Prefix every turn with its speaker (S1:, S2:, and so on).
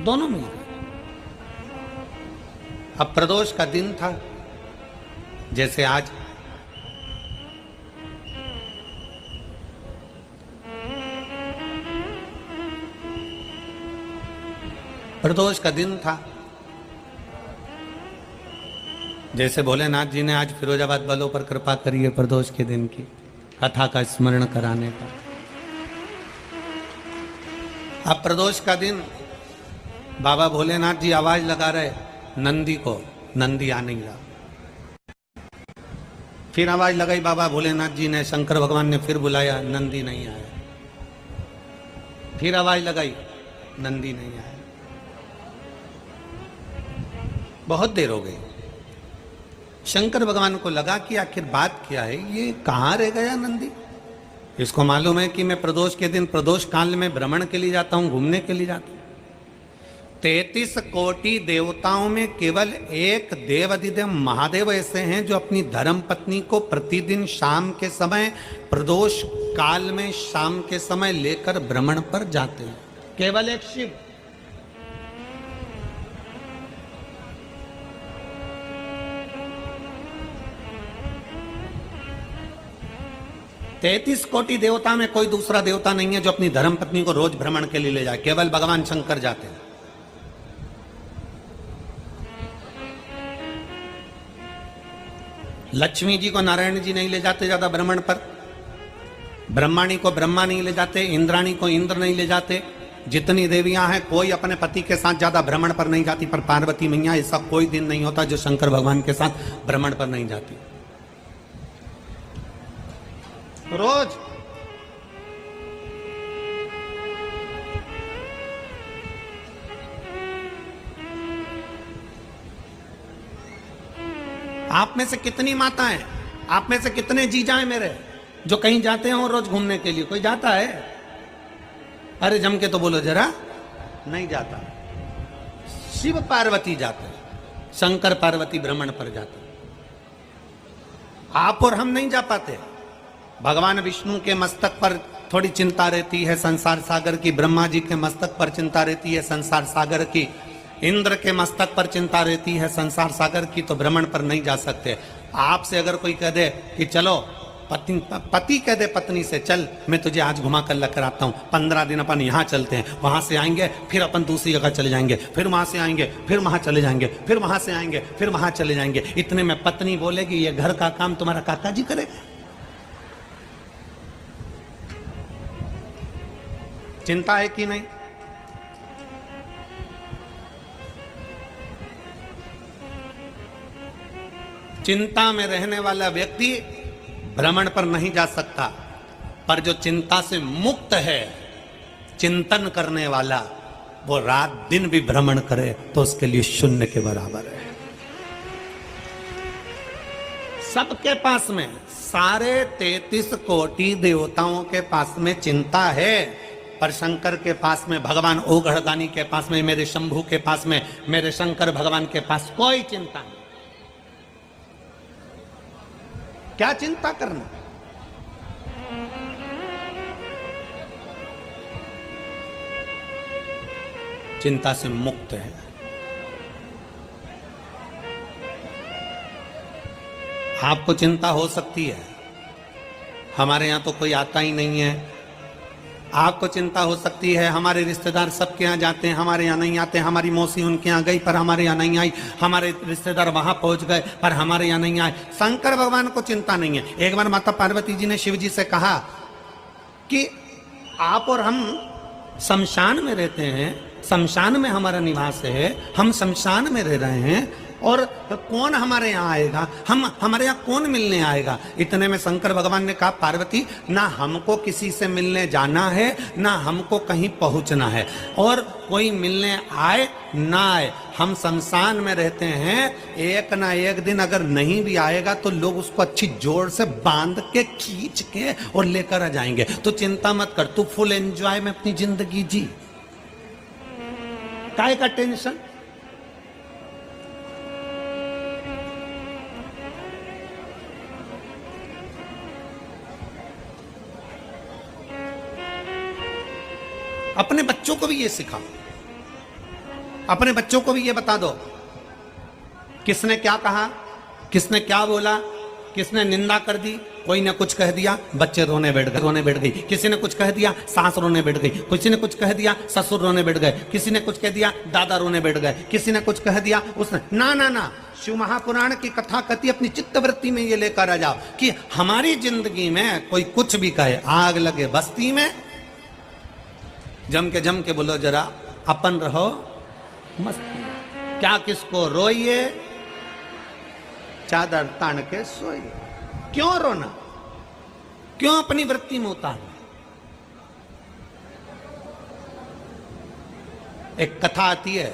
S1: दोनों मिल गए। अब प्रदोष का दिन था, जैसे आज प्रदोष का दिन था, जैसे भोलेनाथ जी ने आज फिरोजाबाद वालों पर कृपा करी है प्रदोष के दिन की कथा का स्मरण कराने का। अब प्रदोष का दिन बाबा भोलेनाथ जी आवाज लगा रहे नंदी को, नंदी आ नहीं रहा। फिर आवाज लगाई बाबा भोलेनाथ जी ने, शंकर भगवान ने फिर बुलाया, नंदी नहीं आया। फिर आवाज लगाई, नंदी नहीं आया। बहुत देर हो गई। शंकर भगवान को लगा कि आखिर बात क्या है, ये कहाँ रह गया नंदी। इसको मालूम है कि मैं प्रदोष के दिन, प्रदोष काल में भ्रमण के लिए जाता हूं, घूमने के लिए जाता हूं। 33 कोटि देवताओं में केवल एक देव अधिदेव महादेव ऐसे हैं जो अपनी धर्म पत्नी को प्रतिदिन शाम के समय, प्रदोष काल में शाम के समय लेकर भ्रमण पर जाते हैं। केवल एक शिव। तैतीस कोटि देवता में कोई दूसरा देवता नहीं है जो अपनी धर्म पत्नी को रोज भ्रमण के लिए ले जाए, केवल भगवान शंकर जाते हैं। लक्ष्मी जी को नारायण जी नहीं ले जाते ज्यादा भ्रमण पर, ब्रह्माणी को ब्रह्मा नहीं ले जाते, इंद्राणी को इंद्र नहीं ले जाते। जितनी देवियां हैं कोई अपने पति के साथ ज्यादा भ्रमण पर नहीं जाती, पर पार्वती मैया ऐसा कोई दिन नहीं होता जो शंकर भगवान के साथ भ्रमण पर नहीं जाती। रोज आप में से कितनी माताएं, आप में से कितने जीजा हैं मेरे जो कहीं जाते हैं रोज घूमने के लिए? कोई जाता है? अरे जम के तो बोलो जरा। नहीं जाता। शिव पार्वती जाते, शंकर पार्वती भ्रमण पर जाते, आप और हम नहीं जा पाते। भगवान विष्णु के मस्तक पर थोड़ी चिंता रहती है संसार सागर की, ब्रह्मा जी के मस्तक पर चिंता रहती है संसार सागर की, इंद्र के मस्तक पर चिंता रहती है संसार सागर की, तो भ्रमण पर नहीं जा सकते। आपसे अगर कोई कह दे कि चलो, पति कह दे पत्नी से, चल मैं तुझे आज घुमा कर लेकर आता हूँ, 15 दिन अपन यहाँ चलते हैं, वहां से आएंगे, फिर अपन दूसरी जगह चले जाएंगे, फिर वहां से आएंगे, फिर वहां चले जाएंगे, फिर वहां से आएंगे, फिर वहां चले जाएंगे। इतने में पत्नी बोलेगी ये घर का काम तुम्हारा काका जी करेगा। चिंता है कि नहीं? चिंता में रहने वाला व्यक्ति भ्रमण पर नहीं जा सकता, पर जो चिंता से मुक्त है, चिंतन करने वाला, वो रात दिन भी भ्रमण करे तो उसके लिए शून्य के बराबर है। सबके पास में, सारे 33 कोटि देवताओं के पास में चिंता है, पर शंकर के पास में, भगवान ओघड़दानी के पास में, मेरे शंभू के पास में, मेरे शंकर भगवान के पास कोई चिंता नहीं। क्या चिंता करना? चिंता से मुक्त है। आपको चिंता हो सकती है, हमारे यहां तो कोई आता ही नहीं है। आपको चिंता हो सकती है, हमारे रिश्तेदार सबके यहाँ जाते हैं, हमारे यहाँ नहीं आते। हमारी मौसी उनके यहाँ गई पर हमारे यहाँ नहीं आई, हमारे रिश्तेदार वहां पहुंच गए पर हमारे यहाँ नहीं आए। शंकर भगवान को चिंता नहीं है। एक बार माता पार्वती जी ने शिव जी से कहा कि आप और हम शमशान में रहते हैं, शमशान में हमारा निवास है, हम शमशान में रह रहे हैं, और कौन हमारे यहाँ आएगा, हमारे यहाँ कौन मिलने आएगा? इतने में शंकर भगवान ने कहा, पार्वती, ना हमको किसी से मिलने जाना है, ना हमको कहीं पहुंचना है, और कोई मिलने आए ना आए, हम शमशान में रहते हैं। एक ना एक दिन अगर नहीं भी आएगा तो लोग उसको अच्छी जोर से बांध के, खींच के और लेकर आ जाएंगे। तो चिंता मत कर, तू फुल एंजॉय में अपनी जिंदगी जी, काहे का टेंशन? अपने बच्चों को भी ये सिखाओ। अपने बच्चों को भी ये बता दो, किसने क्या कहा, किसने क्या बोला, किसने निंदा कर दी, कोई ने कुछ कह दिया, बच्चे रोने बैठ गई। किसी ने कुछ कह दिया, सास रोने बैठ गई। किसी ने कुछ कह दिया, ससुर रोने बैठ गए। किसी ने कुछ कह दिया, दादा रोने बैठ गए। किसी ने कुछ कह दिया, उसने ना ना ना। शिव महापुराण की कथा कथी अपनी चित्तवृत्ति में ये लेकर आ जाओ कि हमारी जिंदगी में कोई कुछ भी कहे, आग लगे बस्ती में, जम के बोलो जरा अपन रहो मस्ती, क्या किसको रोइए, चादर तान के सोइए। क्यों रोना, क्यों अपनी वृत्ति में उतारना। एक कथा आती है,